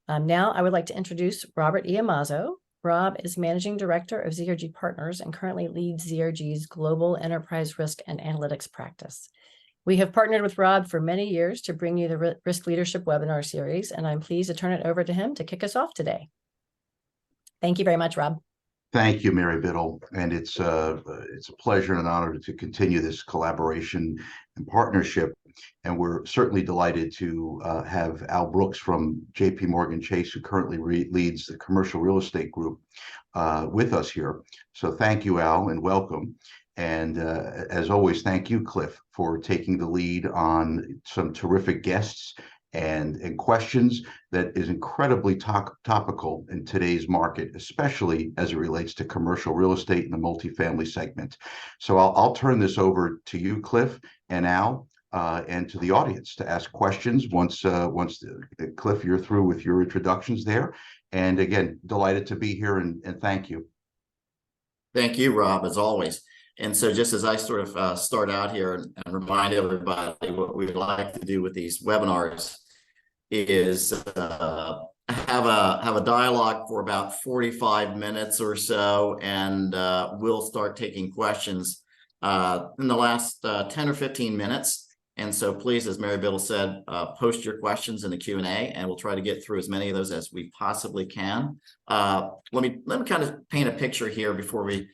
Now I would like to introduce Robert Iamazzo. Rob is Managing Director of ZRG Partners and currently leads ZRG's Global Enterprise Risk and Analytics practice. We have partnered with Rob for many years to bring you the Risk Leadership webinar series, and I'm pleased to turn it over to him to kick us off today. Thank you very much, Rob. Thank you, Mary Biddle, and it's a pleasure and an honor to continue this collaboration and partnership. And we're certainly delighted to have Al Brooks from JP Morgan Chase, who currently leads the commercial real estate group, with us here. So thank you, Al, and welcome. And as always, thank you, Cliff, for taking the lead on some terrific guests and questions that is incredibly topical in today's market, especially as it relates to commercial real estate in the multifamily segment. So I'll turn this over to you, Cliff and Al, and to the audience to ask questions once Cliff, you're through with your introductions there. And again, delighted to be here and thank you. Thank you, Rob, as always. And so just as I sort of start out here and remind everybody what we would like to do with these webinars is have a dialogue for about 45 minutes or so, and we'll start taking questions in the last 10 or 15 minutes. And so please, as Mary Biddle said, post your questions in the Q&A, and we'll try to get through as many of those as we possibly can. Let me kind of paint a picture here before we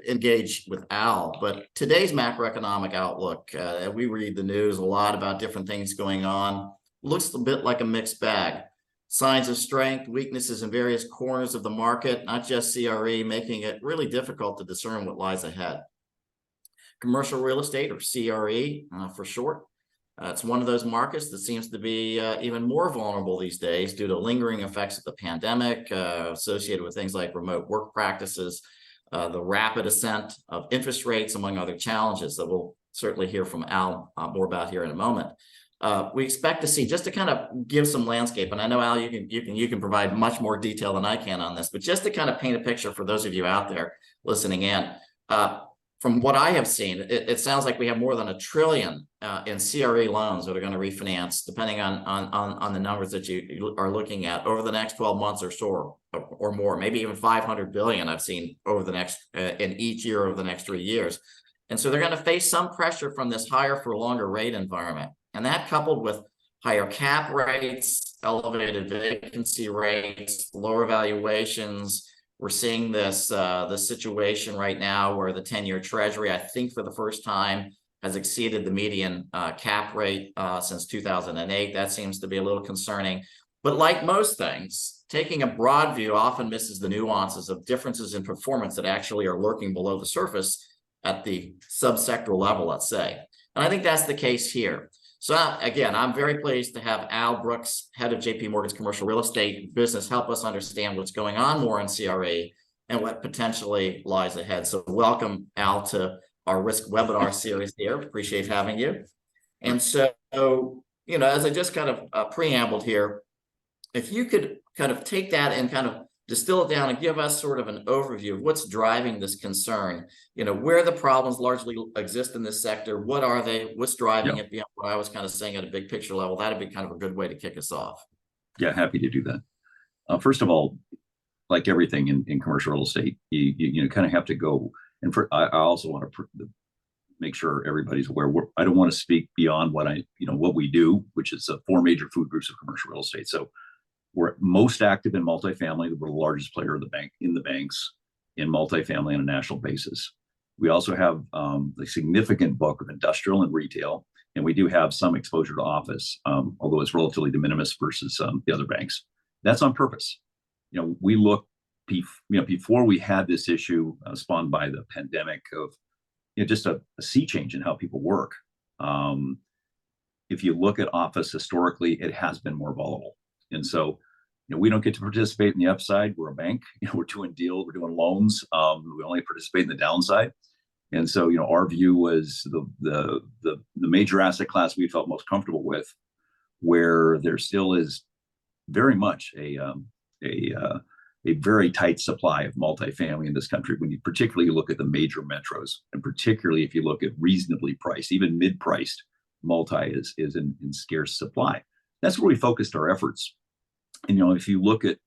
engage with Al. But today's macroeconomic outlook, we read the news a lot about different things going on. Looks a bit like a mixed bag. Signs of strength, weaknesses in various corners of the market, not just CRE, making it really difficult to discern what lies ahead. Commercial real estate, or CRE for short, it's one of those markets that seems to be even more vulnerable these days due to lingering effects of the pandemic associated with things like remote work practices, the rapid ascent of interest rates, among other challenges that we'll certainly hear from Al more about here in a moment. We expect to see, just to kind of give some landscape, and I know, Al, you can provide much more detail than I can on this, but just to kind of paint a picture for those of you out there listening in, from what I have seen, it sounds like we have more than $1 trillion in CRE loans that are going to refinance, depending on the numbers that you are looking at, over the next 12 months or so, or more, maybe even $500 billion I've seen over the next in each year over the next 3 years. And so they're going to face some pressure from this higher for longer rate environment. And that, coupled with higher cap rates, elevated vacancy rates, lower valuations. We're seeing this situation right now where the 10-year Treasury, I think for the first time, has exceeded the median cap rate since 2008. That seems to be a little concerning. But like most things, taking a broad view often misses the nuances of differences in performance that actually are lurking below the surface at the subsector level, let's say. And I think that's the case here. So again, I'm very pleased to have Al Brooks, head of JP Morgan's commercial real estate business, help us understand what's going on more in CRE and what potentially lies ahead. So welcome, Al, to our risk webinar series here. Appreciate having you. And so, as I just kind of preambled here, if you could kind of take that and kind of distill it down and give us sort of an overview of what's driving this concern, where the problems largely exist in this sector, what are they, what's driving it beyond what I was kind of saying at a big picture level. That'd be kind of a good way to kick us off. Yeah, happy to do that. First of all, like everything in commercial real estate, you kind of have to go, and I also want to make sure everybody's aware. I don't want to speak beyond what what we do, which is 4 major food groups of commercial real estate. So we're most active in multifamily. We're the largest player of the bank in the banks in multifamily on a national basis. We also have a significant book of industrial and retail, and we do have some exposure to office, although it's relatively de minimis versus the other banks. That's on purpose. We look, before we had this issue spawned by the pandemic of just a sea change in how people work. If you look at office historically, it has been more volatile. And so, we don't get to participate in the upside. We're a bank. We're doing deals. We're doing loans. We only participate in the downside. And so, our view was the major asset class we felt most comfortable with, where there still is very much a very tight supply of multifamily in this country. When you particularly look at the major metros, and particularly if you look at reasonably priced, even mid-priced multi is in scarce supply. That's where we focused our efforts. And, you know, if you look at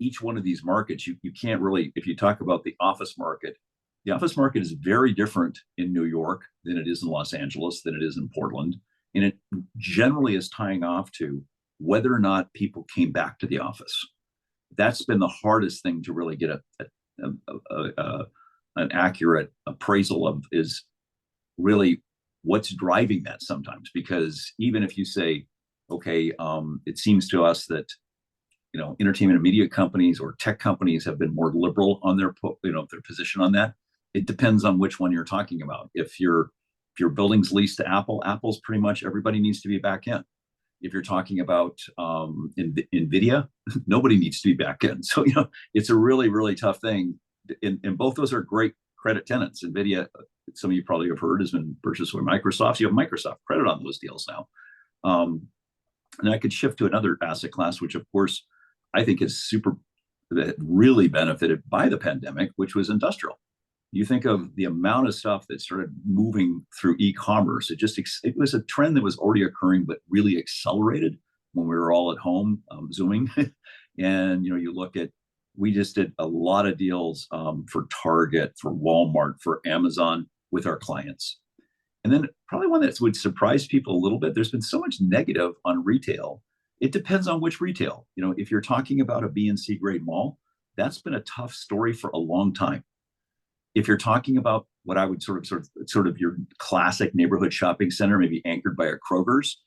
each one of these markets, you can't really, if you talk about the office market is very different in New York than it is in Los Angeles, than it is in Portland. And it generally is tying off to whether or not people came back to the office. That's been the hardest thing to really get an accurate appraisal of, is really what's driving that sometimes. Because even if you say, okay, it seems to us that, you know, entertainment and media companies or tech companies have been more liberal on their, you know, their position on that. It depends on which one you're talking about. If your building's leased to Apple, Apple's pretty much everybody needs to be back in. If you're talking about NVIDIA, nobody needs to be back in. So, you know, it's a really, really tough thing. And both those are great credit tenants. NVIDIA, some of you probably have heard, has been purchased by Microsoft. So you have Microsoft credit on those deals now. And I could shift to another asset class, which of course I think is that really benefited by the pandemic, which was industrial. You think of the amount of stuff that started moving through e-commerce. It was a trend that was already occurring, but really accelerated when we were all at home, Zooming. And, you know, you look at, we just did a lot of deals for Target, for Walmart, for Amazon with our clients. And then probably one that would surprise people a little bit, there's been so much negative on retail. It depends on which retail. You know, if you're talking about a B and C grade mall, that's been a tough story for a long time. If you're talking about what I would sort of your classic neighborhood shopping center, maybe anchored by a Kroger's,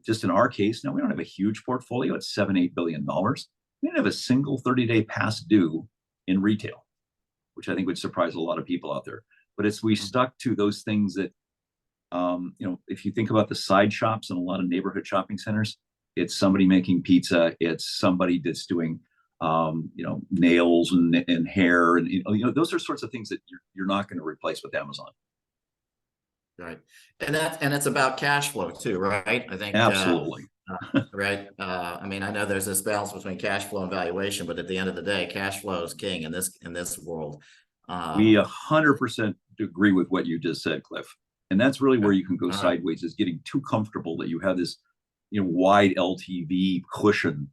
just in our case, now we don't have a huge portfolio. It's $7-8 billion. We don't have a single 30-day past due in retail, which I think would surprise a lot of people out there. But we stuck to those things that, you know, if you think about the side shops in a lot of neighborhood shopping centers, it's somebody making pizza. It's somebody that's doing, you know, nails and hair, and you know, those are sorts of things that you're not going to replace with Amazon. Right, and it's about cash flow too, right? I think absolutely. Right. I mean, I know there's this balance between cash flow and valuation, but at the end of the day, cash flow is king in this world. We 100% agree with what you just said, Cliff. And that's really where you can go sideways, is getting too comfortable that you have this, you know, wide LTV cushion.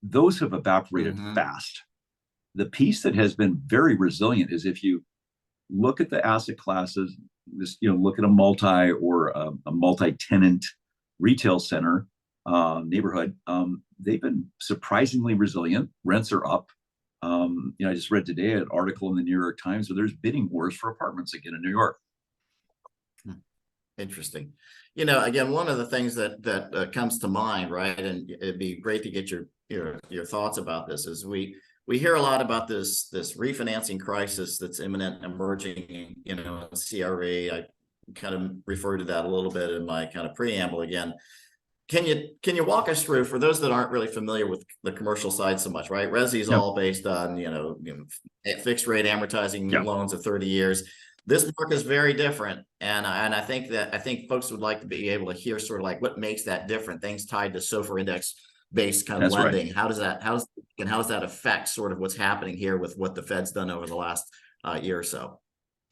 Those have evaporated fast. The piece that has been very resilient is if you look at the asset classes, this, you know, look at a multi or a multi-tenant retail center neighborhood, they've been surprisingly resilient. Rents are up. You know, I just read today an article in the New York Times where there's bidding wars for apartments again in New York. Interesting. You know, again, one of the things that comes to mind, right, and it'd be great to get your thoughts about this, is we hear a lot about this refinancing crisis that's imminent, emerging, you know, CRE. I kind of referred to that a little bit in my kind of preamble again. Can you walk us through, for those that aren't really familiar with the commercial side so much, right? Resi is all based on, you know, fixed rate amortizing loans of 30 years. This market is very different, and I think folks would like to be able to hear sort of like what makes that different. Things tied to SOFR index based kind of lending. Right. How does that affect sort of what's happening here with what the Fed's done over the last year or so?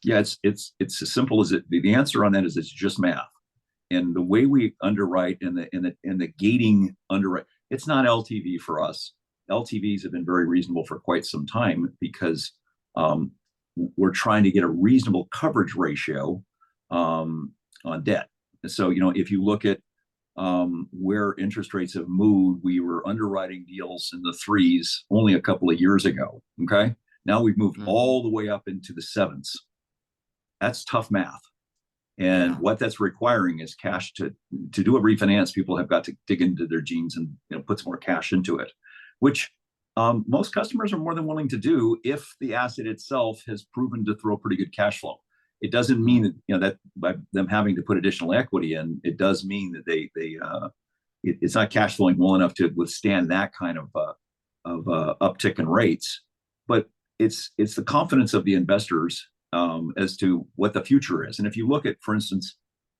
Yeah, it's as simple as it. The answer on that is it's just math, and the way we underwrite and the gating underwrite. It's not LTV for us. LTVs have been very reasonable for quite some time because we're trying to get a reasonable coverage ratio on debt. So, you know, if you look at where interest rates have moved, we were underwriting deals in the 3s only a couple of years ago. Okay. Now we've moved all the way up into the 7s. That's tough math. And what that's requiring is cash to do a refinance. People have got to dig into their jeans and, you know, put some more cash into it, which most customers are more than willing to do if the asset itself has proven to throw pretty good cash flow. It doesn't mean that, you know, that by them having to put additional equity in, it does mean that it's not cash flowing well enough to withstand that kind of uptick in rates. But it's the confidence of the investors as to what the future is. And if you look at, for instance,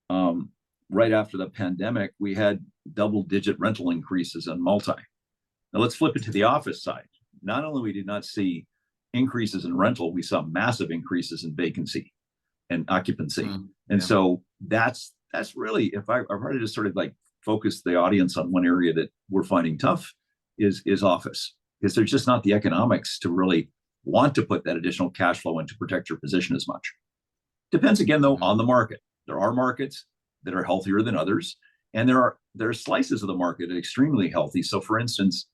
right after the pandemic, we had double-digit rental increases on multi. Now let's flip it to the office side. Not only we did not see increases in rental, we saw massive increases in vacancy and occupancy. And so that's really, if I were to just sort of like focus the audience on one area that we're finding tough is office, because there's just not the economics to really want to put that additional cash flow in to protect your position as much. Depends again though on the market. There are markets that are healthier than others, and there are slices of the market that are extremely healthy. So for instance,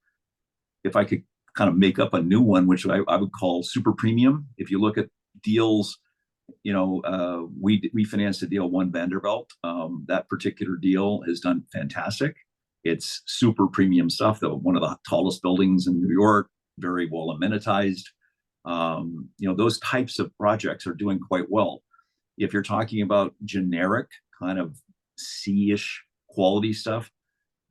if I could kind of make up a new one, which I would call super premium. If you look at deals, we financed a deal, One Vanderbilt. That particular deal has done fantastic. It's super premium stuff, though. One of the tallest buildings in New York, very well amenitized. Those types of projects are doing quite well. If you're talking about generic kind of C-ish quality stuff,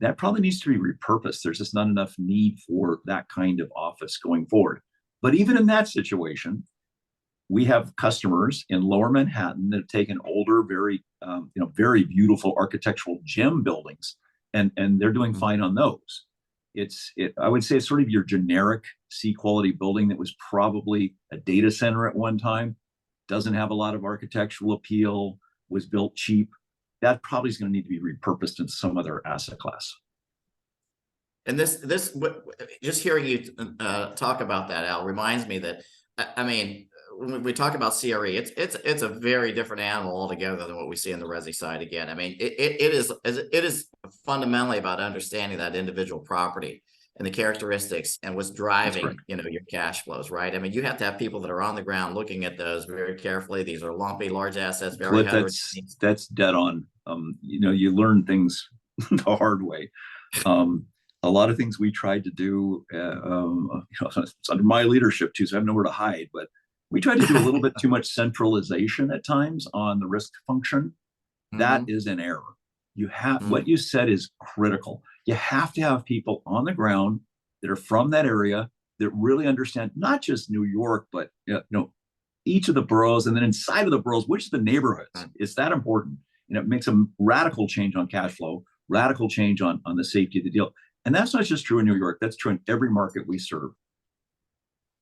that probably needs to be repurposed. There's just not enough need for that kind of office going forward. But even in that situation, we have customers in Lower Manhattan that have taken older, very beautiful architectural gem buildings, and they're doing fine on those. I would say it's sort of your generic C quality building that was probably a data center at one time, doesn't have a lot of architectural appeal, was built cheap. That probably is going to need to be repurposed in some other asset class. And this just hearing you talk about that, Al, reminds me that, I mean, when we talk about CRE, it's a very different animal altogether than what we see in the resi side. Again, I mean, it is fundamentally about understanding that individual property and the characteristics and what's driving, your cash flows, right? I mean, you have to have people that are on the ground looking at those very carefully. These are lumpy, large assets, very Cliff, that's dead on. You learn things the hard way. A lot of things we tried to do, it's under my leadership too, so I have nowhere to hide, but we tried to do a little bit too much centralization at times on the risk function. That is an error. You have what you said is critical. You have to have people on the ground that are from that area that really understand not just New York, but each of the boroughs, and then inside of the boroughs, which are the neighborhoods. It's that important. It makes a radical change on cash flow, radical change on the safety of the deal. And that's not just true in New York. That's true in every market we serve.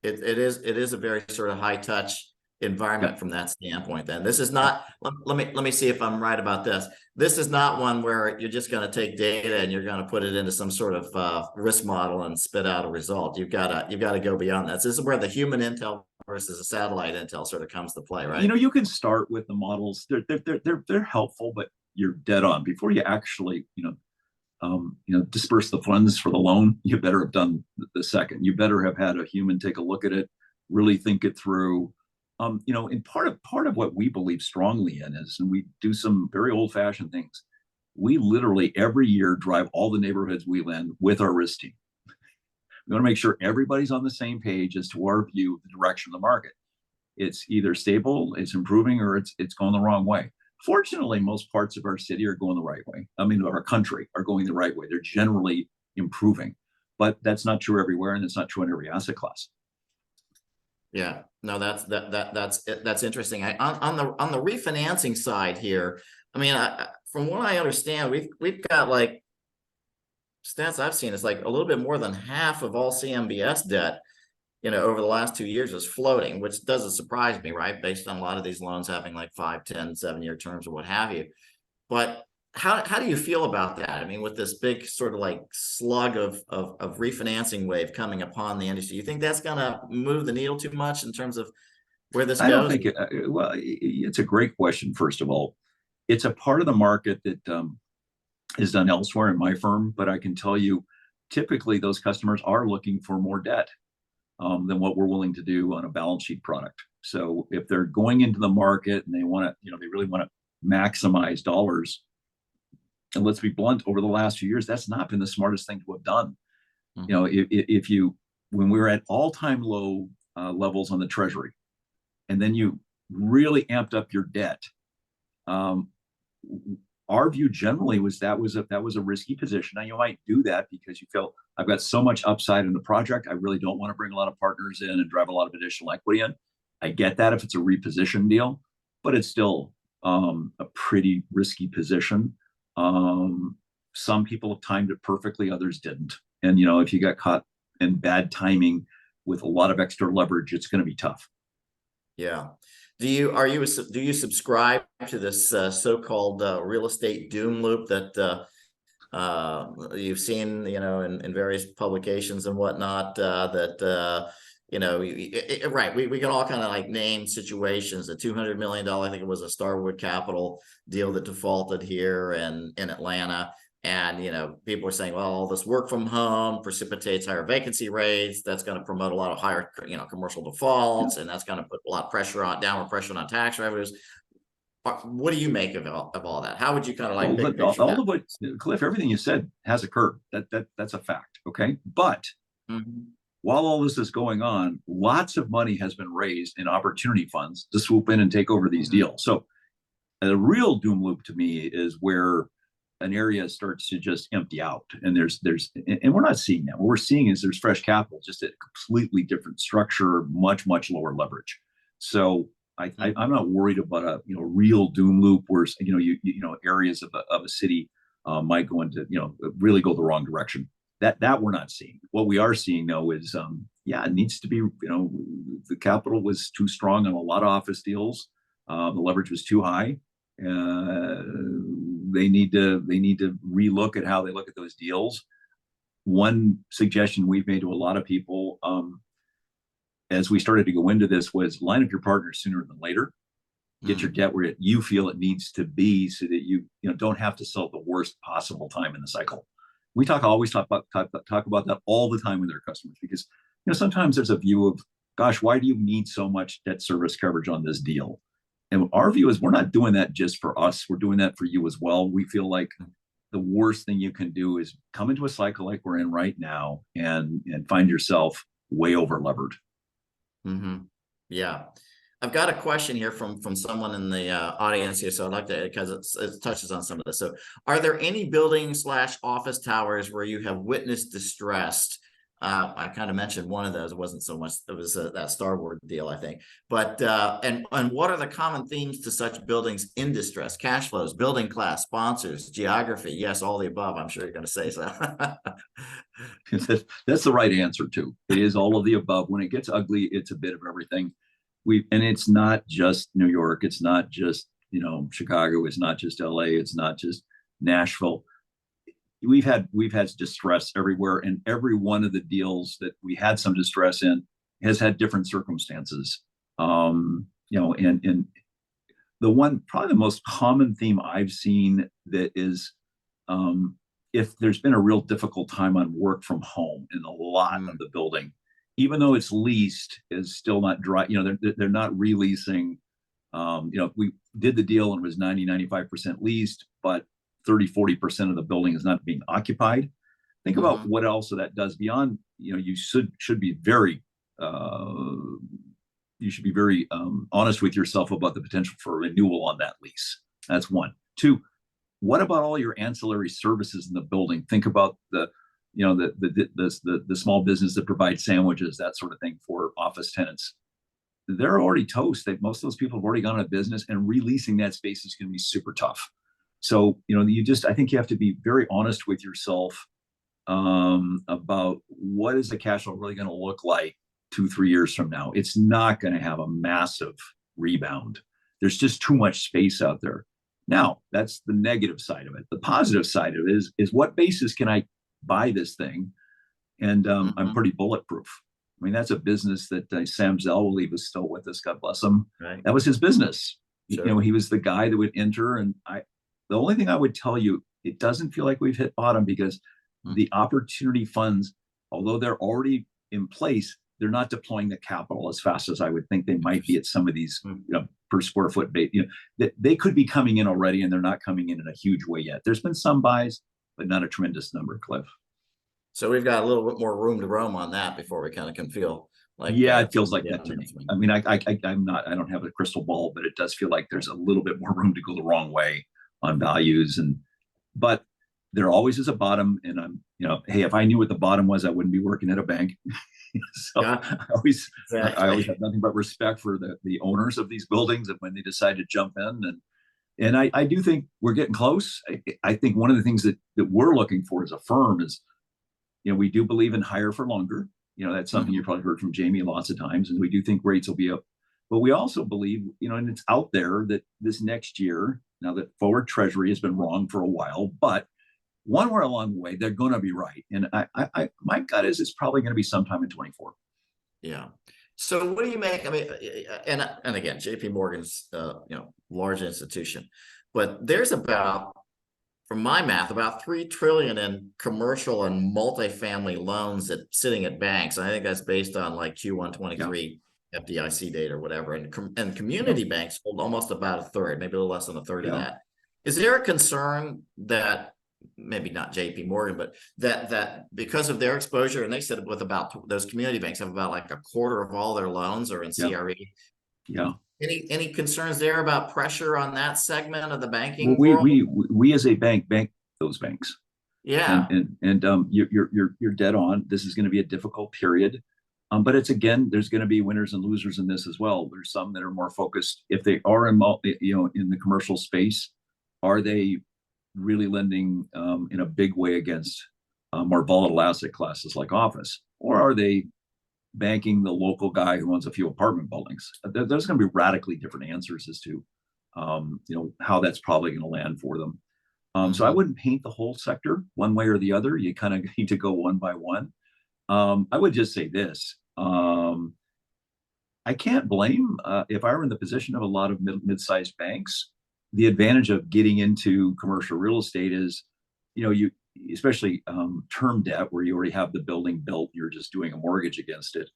It is a very sort of high touch environment from that standpoint. Then this is not, let me see if I'm right about this. This is not one where you're just going to take data and you're going to put it into some sort of risk model and spit out a result. You've got to go beyond that. This is where the human intel versus the satellite intel sort of comes to play, right? You can start with the models. They're helpful, but you're dead on. Before you actually disperse the funds for the loan, you better have done the second. You better have had a human take a look at it, really think it through. And part of what we believe strongly in is, and we do some very old-fashioned things, we literally every year drive all the neighborhoods we lend with our risk team. We want to make sure everybody's on the same page as to our view of the direction of the market. It's either stable, it's improving, or it's going the wrong way. Fortunately, most parts of our city are going the right way. I mean, our country are going the right way. They're generally improving, but that's not true everywhere, and it's not true in every asset class. Yeah, no, that's interesting. On the refinancing side here, I mean, from what I understand, we've got like stats I've seen is like a little bit more than half of all CMBS debt, over the last 2 years is floating, which doesn't surprise me, right? Based on a lot of these loans having like 5, 10, 7-year terms or what have you. But how do you feel about that? I mean, with this big sort of like slug of refinancing wave coming upon the industry, you think that's going to move the needle too much in terms of where this goes? I don't think it's a great question. First of all, it's a part of the market that is done elsewhere in my firm, but I can tell you, typically those customers are looking for more debt than what we're willing to do on a balance sheet product. So if they're going into the market and they want to, they really want to maximize dollars, and let's be blunt, over the last few years, that's not been the smartest thing to have done. When we were at all-time low levels on the treasury, and then you really amped up your debt, our view generally was that was a risky position. Now you might do that because you felt I've got so much upside in the project, I really don't want to bring a lot of partners in and drive a lot of additional equity in. I get that if it's a reposition deal, but it's still a pretty risky position. Some people have timed it perfectly, others didn't. And if you got caught in bad timing with a lot of extra leverage, it's going to be tough. Yeah. Do you subscribe to this so-called real estate doom loop that You've seen, in various publications and whatnot, that, right. We can all kind of like name situations. The $200 million, I think it was a Starwood Capital deal that defaulted here in Atlanta. And, people are saying, well, all this work from home precipitates higher vacancy rates. That's going to promote a lot of higher, commercial defaults, and that's going to put a lot of downward pressure on tax revenues. What do you make of all that? How would you kind of like big picture all that? of what, Cliff, everything you said has occurred. That's a fact. Okay. But while all this is going on, lots of money has been raised in opportunity funds to swoop in and take over these deals. So the real doom loop to me is where an area starts to just empty out, and and we're not seeing that. What we're seeing is there's fresh capital, just a completely different structure, much lower leverage. So I'm not worried about a real doom loop where areas of a city might go into really go the wrong direction. That we're not seeing. What we are seeing though is it needs to be the capital was too strong on a lot of office deals. The leverage was too high. They need to relook at how they look at those deals. One suggestion we've made to a lot of people as we started to go into this was line up your partners sooner than later. Get your debt where you feel it needs to be, so that you don't have to sell at the worst possible time in the cycle. We always talk about that all the time with our customers, because sometimes there's a view of, gosh, why do you need so much debt service coverage on this deal? And our view is we're not doing that just for us. We're doing that for you as well. We feel like the worst thing you can do is come into a cycle like we're in right now and find yourself way over levered. Yeah. I've got a question here from someone in the audience here, so I'd like to, because it touches on some of this. So, are there any buildings / office towers where you have witnessed distress? I kind of mentioned one of those. It wasn't so much. It was that Starwood deal, I think. But and what are the common themes to such buildings in distress? Cash flows, building class, sponsors, geography. Yes, all the above. I'm sure you're going to say so. That's the right answer too. It is all of the above. When it gets ugly, it's a bit of everything. And it's not just New York. It's not just Chicago. It's not just LA. It's not just Nashville. We've had distress everywhere, and every one of the deals that we had some distress in has had different circumstances. And the one, probably the most common theme I've seen that is, if there's been a real difficult time on work from home in a lot of the building, even though it's leased, is still not dry. They're not releasing. We did the deal and it was 95% leased, but 30-40% of the building is not being occupied. Think about what else that does beyond. You should be very honest with yourself about the potential for renewal on that lease. That's one. Two, what about all your ancillary services in the building? Think about the small business that provides sandwiches, that sort of thing for office tenants. They're already toast. Most of those people have already gone out of business, and releasing that space is going to be super tough. So, I think you have to be very honest with yourself about what is the cash flow really going to look like 2-3 years from now. It's not going to have a massive rebound. There's just too much space out there. Now, that's the negative side of it. The positive side of it is what basis can I buy this thing? And I'm pretty bulletproof. I mean, that's a business that Sam Zell, will leave us still with us, God bless him. Right. That was his business. Sure. He was the guy that would enter, and the only thing I would tell you, it doesn't feel like we've hit bottom, because the opportunity funds, although they're already in place, they're not deploying the capital as fast as I would think they might be at some of these per square foot. They could be coming in already, and they're not coming in a huge way yet. There's been some buys, but not a tremendous number, Cliff. So we've got a little bit more room to roam on that before we kind of can feel like. It feels like that to me. I mean, I don't have a crystal ball, but it does feel like there's a little bit more room to go the wrong way on values, but there always is a bottom. And hey, if I knew what the bottom was, I wouldn't be working at a bank. So yeah, I always have nothing but respect for the owners of these buildings, and when they decide to jump in, and I do think we're getting close. I think one of the things that we're looking for as a firm is, we do believe in higher for longer. That's something you probably heard from Jamie lots of times, and we do think rates will be up. But we also believe, and it's out there, that this next year, now that forward treasury has been wrong for a while, but one way along the way, they're going to be right. And my gut is it's probably going to be sometime in 24. Yeah. So what do you make? I mean, and again, JP Morgan's, large institution, but there's about, from my math, about 3 trillion in commercial and multifamily loans that sitting at banks. I think that's based on like Q1 23 FDIC data or whatever. And community banks hold almost about a third, maybe a little less than a third of that. Is there a concern that maybe not JP Morgan, but that because of their exposure, and they said with about those community banks have about like a quarter of all their loans are in CRE. Yeah. Any concerns there about pressure on that segment of the banking Well, world? we as a bank those banks. Yeah. And you're dead on. This is going to be a difficult period. But there's going to be winners and losers in this as well. There's some that are more focused. If they are in the commercial space, are they really lending in a big way against more volatile asset classes like office, or are they banking the local guy who owns a few apartment buildings? There's going to be radically different answers as to how that's probably going to land for them. So I wouldn't paint the whole sector one way or the other. You kind of need to go one by one. I would just say this. I can't blame, if I were in the position of a lot of mid-sized banks, the advantage of getting into commercial real estate is, you especially term debt where you already have the building built, you're just doing a mortgage against it.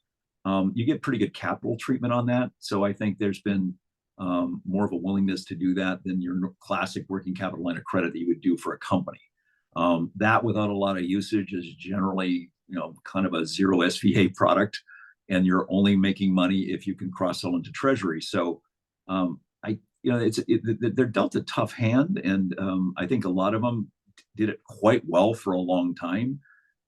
You get pretty good capital treatment on that. So I think there's been more of a willingness to do that than your classic working capital line of credit that you would do for a company. That without a lot of usage is generally, kind of a zero SVA product, and you're only making money if you can cross sell into treasury. So they're dealt a tough hand, and I think a lot of them did it quite well for a long time.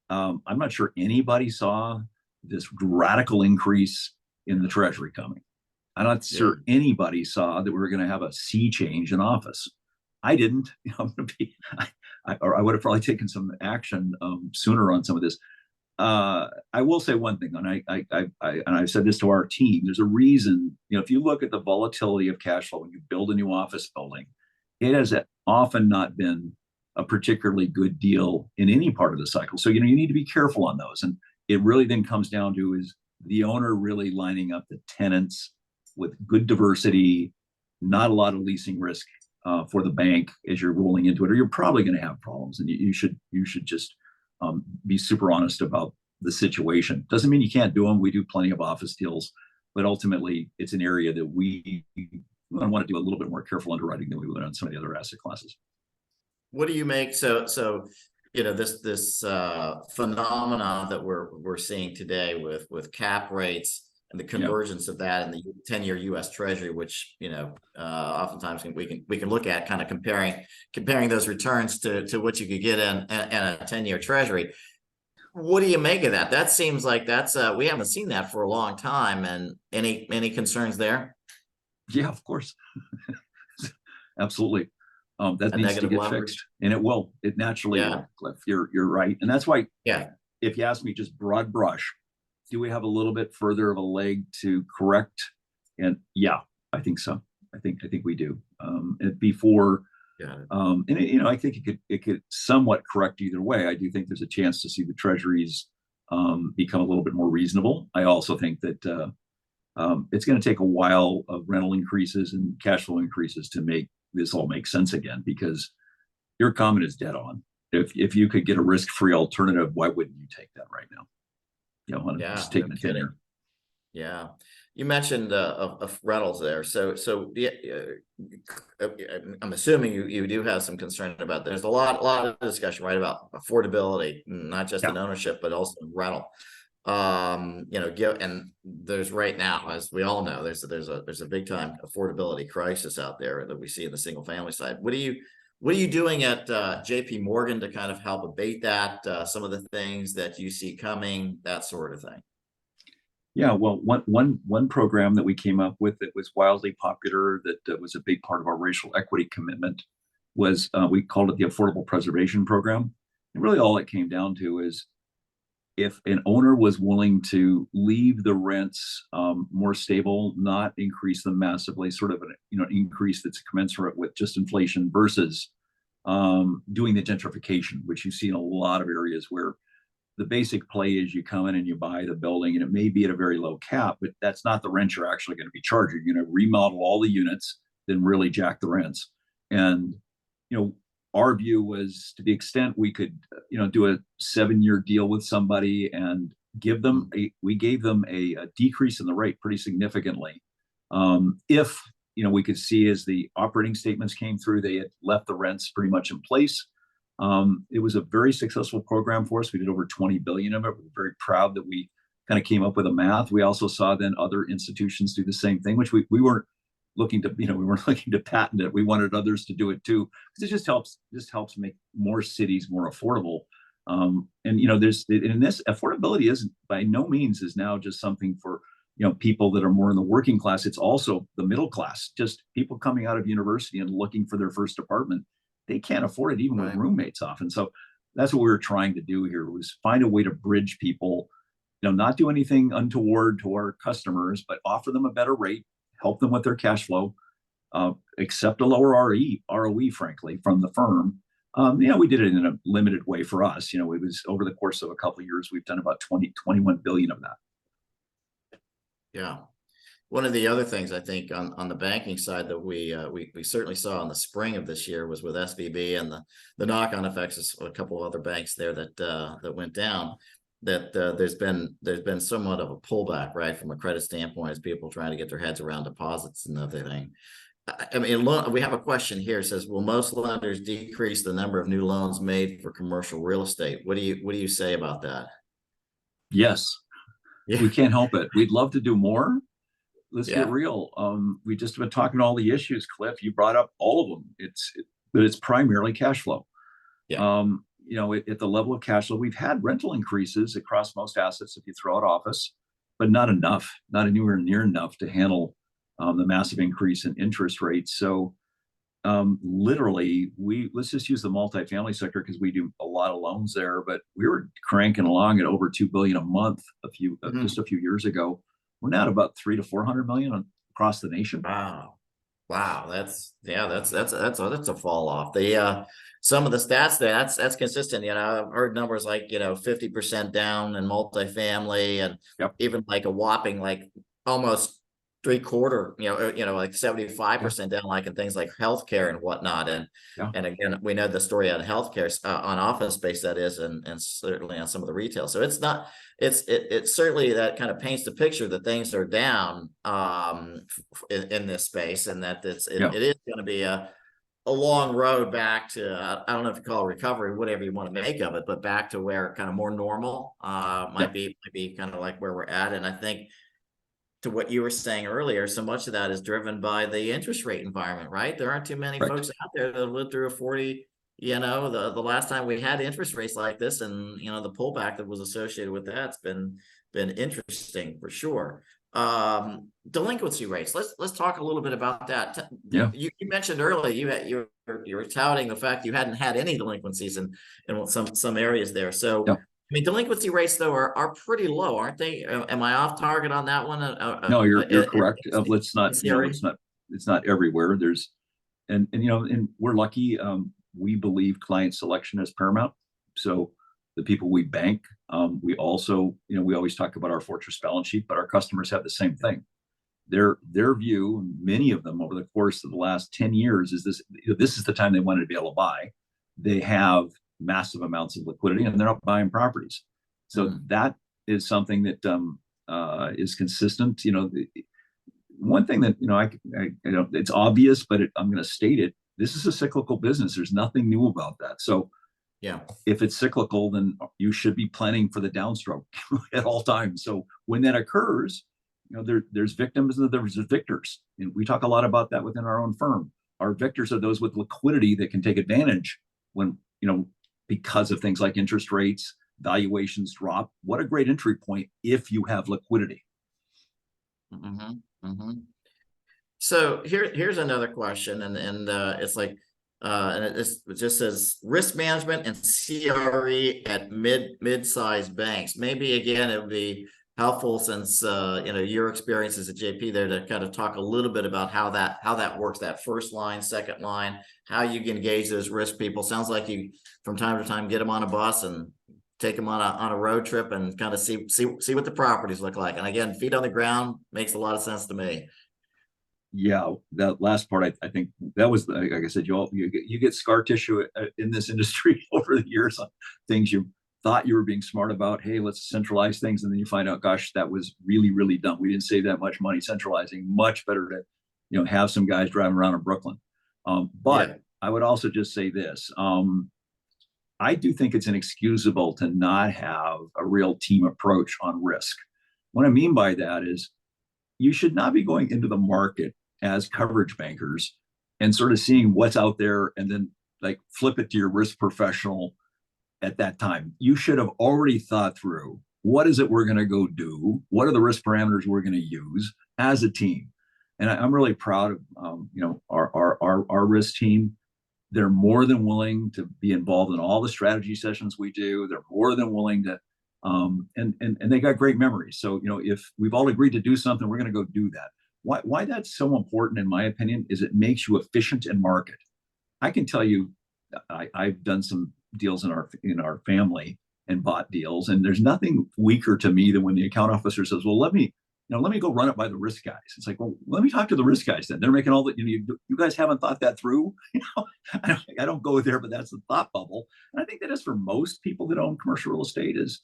I'm not sure anybody saw this radical increase in the treasury coming. I'm not sure anybody saw that we were going to have a sea change in office. I didn't. I would have probably taken some action sooner on some of this. I will say one thing, and I've said this to our team. There's a reason, if you look at the volatility of cash flow when you build a new office building, it has often not been a particularly good deal in any part of the cycle. So, you need to be careful on those. And it really then comes down to is the owner really lining up the tenants with good diversity, not a lot of leasing risk for the bank as you're rolling into it, or you're probably going to have problems. And you should just be super honest about the situation. Doesn't mean you can't do them. We do plenty of office deals, but ultimately it's an area that we want to do a little bit more careful underwriting than we would on some of the other asset classes. What do you make? So this phenomena that we're seeing today with cap rates and the convergence of that in the 10-year U.S. Treasury, which oftentimes we can look at kind of comparing those returns to what you could get in a 10-year Treasury. What do you make of that? That seems like that's we haven't seen that for a long time. And any concerns there? Yeah, of course, absolutely. That needs to get fixed, and it will. It naturally will, Cliff. You're right, and that's why. Yeah. If you ask me, just broad brush, do we have a little bit further of a leg to correct? And yeah, I think so. I think we do. Before, and I think it could somewhat correct either way. I do think there's a chance to see the treasuries become a little bit more reasonable. I also think that it's going to take a while of rental increases and cash flow increases to make this all make sense again, because your comment is dead on. If you could get a risk-free alternative, why wouldn't you take that right now? Just taking a 10-year. Yeah, you mentioned of rentals there. So I'm assuming you do have some concern about. There's a lot of discussion, right, about affordability, not just in ownership but also in rental. And there's right now, as we all know, there's a big time affordability crisis out there that we see in the single family side. What are you doing at JP Morgan to kind of help abate that? Some of the things that you see coming, that sort of thing. Yeah, well, one program that we came up with that was wildly popular, that was a big part of our racial equity commitment, was we called it the Affordable Preservation Program. And really all it came down to is, if an owner was willing to leave the rents more stable, not increase them massively, sort of an increase that's commensurate with just inflation versus doing the gentrification, which you see in a lot of areas where the basic play is you come in and you buy the building, and it may be at a very low cap, but that's not the rent you're actually going to be charging. You're going to remodel all the units, then really jack the rents. And, our view was, to the extent we could, do a 7-year deal with somebody and we gave them a decrease in the rate pretty significantly. If, we could see as the operating statements came through, they had left the rents pretty much in place. It was a very successful program for us. We did over 20 billion of it. We're very proud that we kind of came up with a math. We also saw then other institutions do the same thing, which we weren't looking to, we weren't looking to patent it. We wanted others to do it too, because it just helps make more cities more affordable. And there's in this, affordability isn't by no means is now just something for people that are more in the working class. It's also the middle class, just people coming out of university and looking for their first apartment. They can't afford it even with roommates often. So that's what we were trying to do here, was find a way to bridge people, not do anything untoward to our customers, but offer them a better rate, help them with their cash flow, accept a lower ROE, frankly, from the firm. We did it in a limited way for us. It was over the course of a couple of years, we've done about 21 billion of that. Yeah. One of the other things I think on the banking side that we certainly saw in the spring of this year was with SVB and the knock-on effects of a couple of other banks there that went down, that there's been somewhat of a pullback, right, from a credit standpoint, as people trying to get their heads around deposits and everything. I mean, we have a question here. It says, will most lenders decrease the number of new loans made for commercial real estate? What do you say about that? Yes. Yeah. We can't help it. We'd love to do more. Let's get real. We just been talking all the issues, Cliff. You brought up all of them. But it's primarily cash flow. Yeah. At the level of cash flow, we've had rental increases across most assets if you throw out office, but not anywhere near enough to handle the massive increase in interest rates. So literally, let's just use the multifamily sector because we do a lot of loans there, but we were cranking along at over 2 billion a month just a few years ago. We're now at about 300 to 400 million across the nation. Wow. That's a fall off. Some of the stats there, that's consistent. I've heard numbers like 50% down in multifamily, and even like a whopping like almost 3/4, like 75% down, like in things like healthcare and whatnot. And again, we know the story on healthcare, on office space, that is, and certainly on some of the retail. So it's not, it's certainly that kind of paints the picture that things are down in this space, and that it is going to be a long road back to, I don't know if you call it recovery, whatever you want to make of it, but back to where kind of more normal might be kind of like where we're at. And I think, to what you were saying earlier, so much of that is driven by the interest rate environment, right? There aren't too many folks out there that lived through a 40, the last time we had interest rates like this, and the pullback that was associated with that's been interesting for sure. Delinquency rates. Let's talk a little bit about that. Yeah. You mentioned earlier you were touting the fact you hadn't had any delinquencies in some areas there. So I mean, delinquency rates, though, are pretty low, aren't they? Am I off target on that one? No, you're correct. Let's not, it's not everywhere. And we're lucky. We believe client selection is paramount. So the people we bank, we also, we always talk about our fortress balance sheet, but our customers have the same thing. Their view, many of them over the course of the last 10 years, is this is the time they wanted to be able to buy. They have massive amounts of liquidity, and they're not buying properties. So that is something that is consistent. One thing that I it's obvious, but I'm going to state it. This is a cyclical business. There's nothing new about that. So if it's cyclical, then you should be planning for the downstroke at all times. So when that occurs, there's victims and there's victors, and we talk a lot about that within our own firm. Our victors are those with liquidity that can take advantage when because of things like interest rates, valuations drop. What a great entry point if you have liquidity. So here's another question, and it's like, and it just says risk management and CRE at mid-sized banks. Maybe again, it would be helpful since your experiences at JP there to kind of talk a little bit about how that works, that first line, second line, how you can engage those risk people. Sounds like you from time to time get them on a bus and take them on a road trip and kind of see what the properties look like. And again, feet on the ground makes a lot of sense to me. Yeah, that last part, I think that was, like I said, you get scar tissue in this industry over the years on things you thought you were being smart about. Hey, let's centralize things, and then you find out, gosh, that was really, really dumb. We didn't save that much money centralizing. Much better to have some guys driving around in Brooklyn. But yeah. I would also just say this. I do think it's inexcusable to not have a real team approach on risk. What I mean by that is you should not be going into the market as coverage bankers and sort of seeing what's out there and then like flip it to your risk professional at that time. You should have already thought through, what is it we're going to go do? What are the risk parameters we're going to use as a team? And I'm really proud of our risk team. They're more than willing to be involved in all the strategy sessions we do. They're more than willing to, and they got great memories. So if we've all agreed to do something, we're going to go do that. Why that's so important, in my opinion, is it makes you efficient in market. I can tell you, I've done some deals in our family and bought deals, and there's nothing weaker to me than when the account officer says, "Well, let me go run it by the risk guys." It's like, well, let me talk to the risk guys then. They're making all the, you guys haven't thought that through. I don't go there, but that's the thought bubble. And I think that is for most people that own commercial real estate is,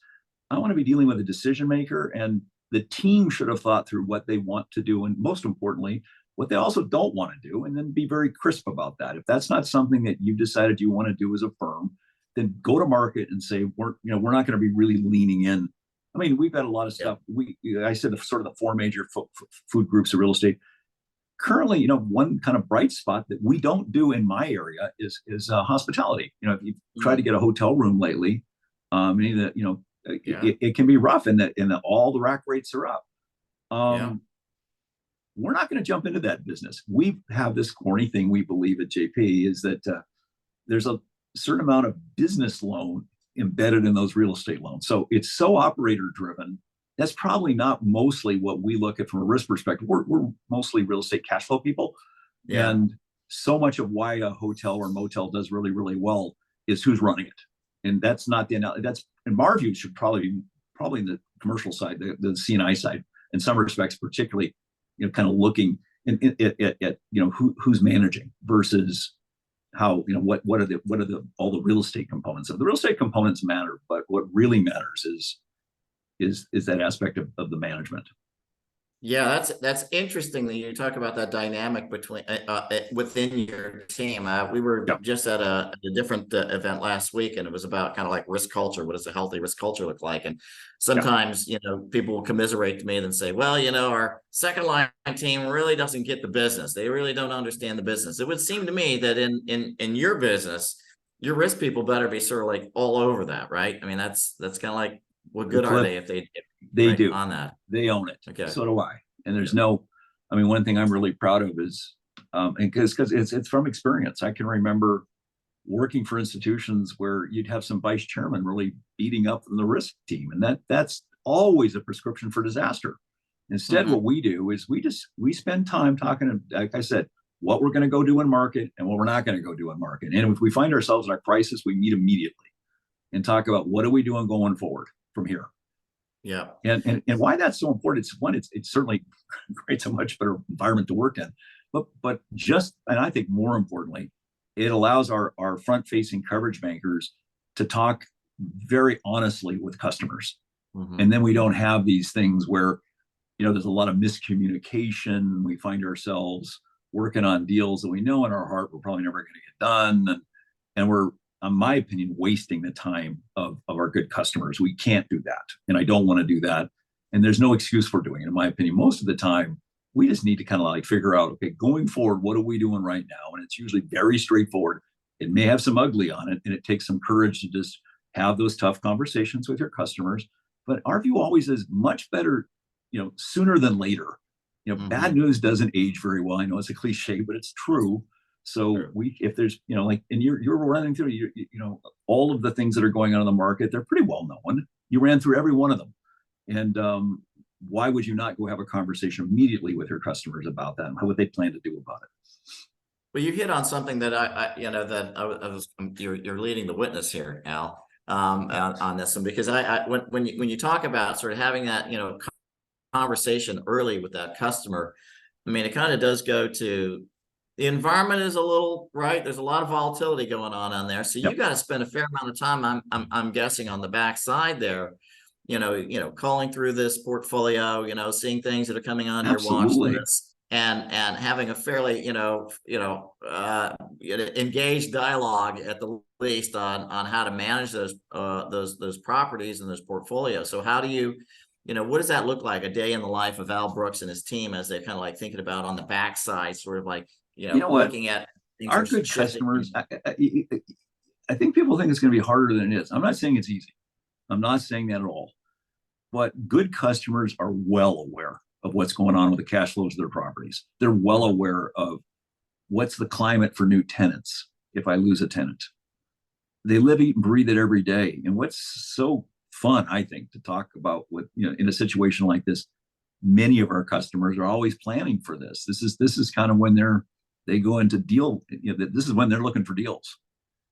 I want to be dealing with a decision maker, and the team should have thought through what they want to do. And most importantly, what they also don't want to do, and then be very crisp about that. If that's not something that you've decided you want to do as a firm, then go to market and say, we're not going to be really leaning in. I mean, we've got a lot of stuff. I said sort of the four major food groups of real estate. Currently, one kind of bright spot that we don't do in my area is hospitality. If you've tried to get a hotel room lately, it can be rough, and all the rack rates are up. We're not going to jump into that business. We have this corny thing we believe at JP is that there's a certain amount of business loan embedded in those real estate loans. So it's so operator driven. That's probably not mostly what we look at from a risk perspective. We're mostly real estate cash flow people. Yeah. And so much of why a hotel or motel does really, really well is who's running it. And that's not that's, in our view, should probably in the commercial side, the C&I side, in some respects, particularly, kind of looking at who's managing versus how, what are all the real estate components of the real estate components matter, but what really matters is that aspect of the management. Yeah, that's interesting that you talk about that dynamic between within your team. We were just at a different event last week, and it was about kind of like risk culture. What does a healthy risk culture look like? And sometimes, people will commiserate to me and say, well, our second line team really doesn't get the business. They really don't understand the business. It would seem to me that in your business, your risk people better be sort of like all over that, right? I mean, that's kind of like, what good are they if they do on that? They own it. Okay. So do I. And there's one thing I'm really proud of is, because it's from experience. I can remember working for institutions where you'd have some vice chairman really beating up the risk team, and that's always a prescription for disaster. Instead, what we do is we spend time talking, like I said, what we're going to go do in market and what we're not going to go do in market. And if we find ourselves in a crisis, we meet immediately and talk about what are we doing going forward from here. Yeah. And why that's so important, it's certainly creates a much better environment to work in, but and I think more importantly, it allows our front facing coverage bankers to talk very honestly with customers. And then we don't have these things where, there's a lot of miscommunication. We find ourselves working on deals that we know in our heart we're probably never going to get done. And we're, in my opinion, wasting the time of our good customers. We can't do that. And I don't want to do that. And there's no excuse for doing it. In my opinion, most of the time, we just need to kind of like figure out, okay, going forward, what are we doing right now? And it's usually very straightforward. It may have some ugly on it, and it takes some courage to just have those tough conversations with your customers. But our view always is much better, sooner than later. Bad news doesn't age very well. I know it's a cliche, but it's true. So if there's, and you're running through, all of the things that are going on in the market, they're pretty well known. You ran through every one of them. And why would you not go have a conversation immediately with your customers about that and what they plan to do about it? Well, you hit on something that you're leading the witness here, Al, on this one, because when you talk about sort of having that, conversation early with that customer, I mean, it kind of does go to the environment is a little, right? There's a lot of volatility going on there. So you got to spend a fair amount of time, I'm guessing, on the backside there, calling through this portfolio, seeing things that are coming on your watch list. And having a fairly engaged dialogue at the least on how to manage those properties and those portfolios. So how do you what does that look like, a day in the life of Al Brooks and his team as they're kind of like thinking about on the backside, sort of like looking at things our good customers? I think people think it's going to be harder than it is. I'm not saying it's easy. I'm not saying that at all. But good customers are well aware of what's going on with the cash flows of their properties. They're well aware of what's the climate for new tenants if I lose a tenant. They live, eat, and breathe it every day. And what's so fun, I think, to talk about with, in a situation like this, many of our customers are always planning for this. This is kind of when they go into deal. This is when they're looking for deals.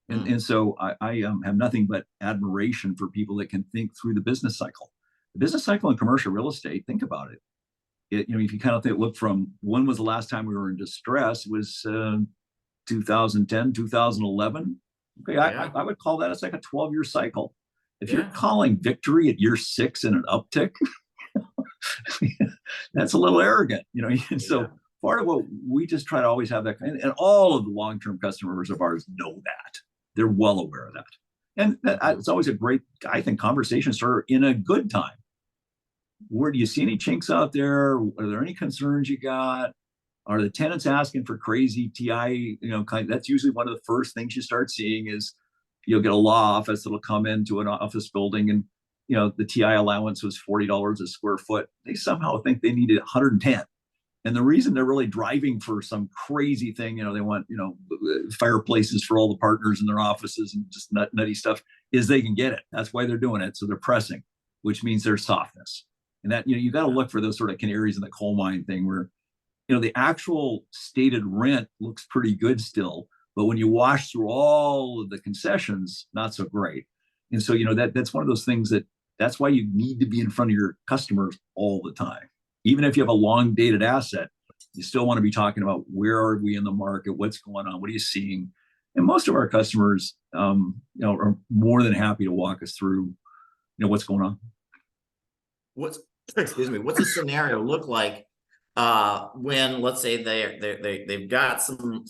And so I have nothing but admiration for people that can think through the business cycle. The business cycle in commercial real estate, think about it. If you kind of look from when was the last time we were in distress, it was 2010, 2011. Okay, I would call that, it's like a 12-year cycle. If you're calling victory at year 6 and an uptick, that's a little arrogant, And so part of what we just try to always have that, and all of the long-term customers of ours know that. They're well aware of that. And it's always a great, I think, conversation starter in a good time. Where do you see any chinks out there? Are there any concerns you got? Are the tenants asking for crazy TI? That's usually one of the first things you start seeing is you'll get a law office that'll come into an office building and, the TI allowance was $40 a square foot. They somehow think they needed 110. And the reason they're really driving for some crazy thing, they want, fireplaces for all the partners in their offices and just nutty stuff, is they can get it. That's why they're doing it. So they're pressing, which means there's softness. And that, you got to look for those sort of canaries in the coal mine thing where, the actual stated rent looks pretty good still, but when you wash through all of the concessions, not so great. And so, that's one of those things that's why you need to be in front of your customers all the time. Even if you have a long dated asset, you still want to be talking about where are we in the market? What's going on? What are you seeing? And most of our customers, are more than happy to walk us through, what's going on. What's the scenario look like when, let's say, they've got some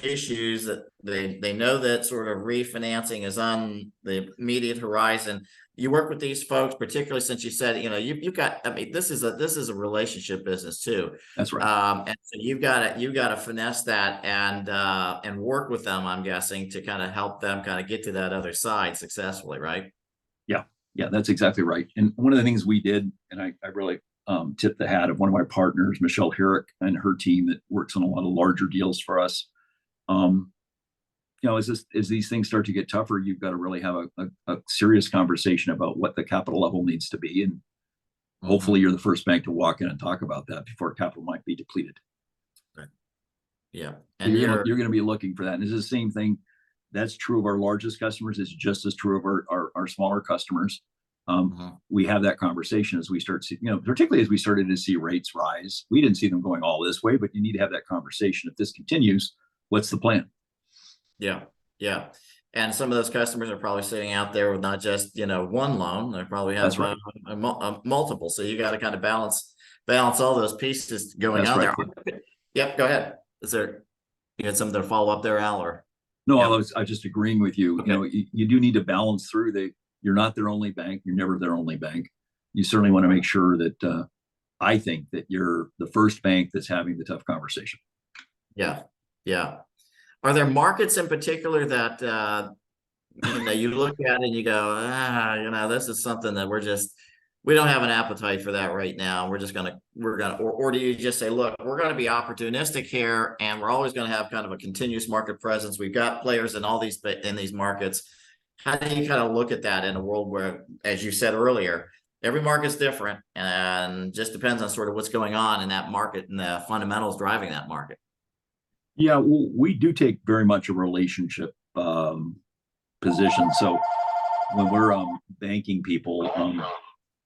issues that they know that sort of refinancing is on the immediate horizon? You work with these folks, particularly since you said, you've got, this is a relationship business too. That's right. And so you've got to finesse that and work with them, I'm guessing, to kind of help them kind of get to that other side successfully, right? Yeah, that's exactly right. And one of the things we did, and I really tip the hat of one of my partners, Michelle Herrick, and her team that works on a lot of larger deals for us. As these things start to get tougher, you've got to really have a serious conversation about what the capital level needs to be. And hopefully you're the first bank to walk in and talk about that before capital might be depleted. Right. Yeah. And so you're going to be looking for that. And it's the same thing. That's true of our largest customers. It's just as true of our smaller customers. We have that conversation as we start to, particularly as we started to see rates rise. We didn't see them going all this way, but you need to have that conversation. If this continues, what's the plan? Yeah. And some of those customers are probably sitting out there with not just, one loan. They probably have multiple. So you got to kind of balance all those pieces going on there. Yep. Go ahead. You had something to follow up there, Al? Or? No, I was just agreeing with you. Okay. You do need to balance through you're not their only bank. You're never their only bank. You certainly want to make sure that I think that you're the first bank that's having the tough conversation. Yeah. Are there markets in particular that you look at and you go, this is something that we don't have an appetite for that right now. Or do you just say, look, we're going to be opportunistic here, and we're always going to have kind of a continuous market presence. We've got players in these markets. How do you kind of look at that in a world where, as you said earlier, every market's different and just depends on sort of what's going on in that market and the fundamentals driving that market. Yeah, well, we do take very much a relationship position. So when we're banking people,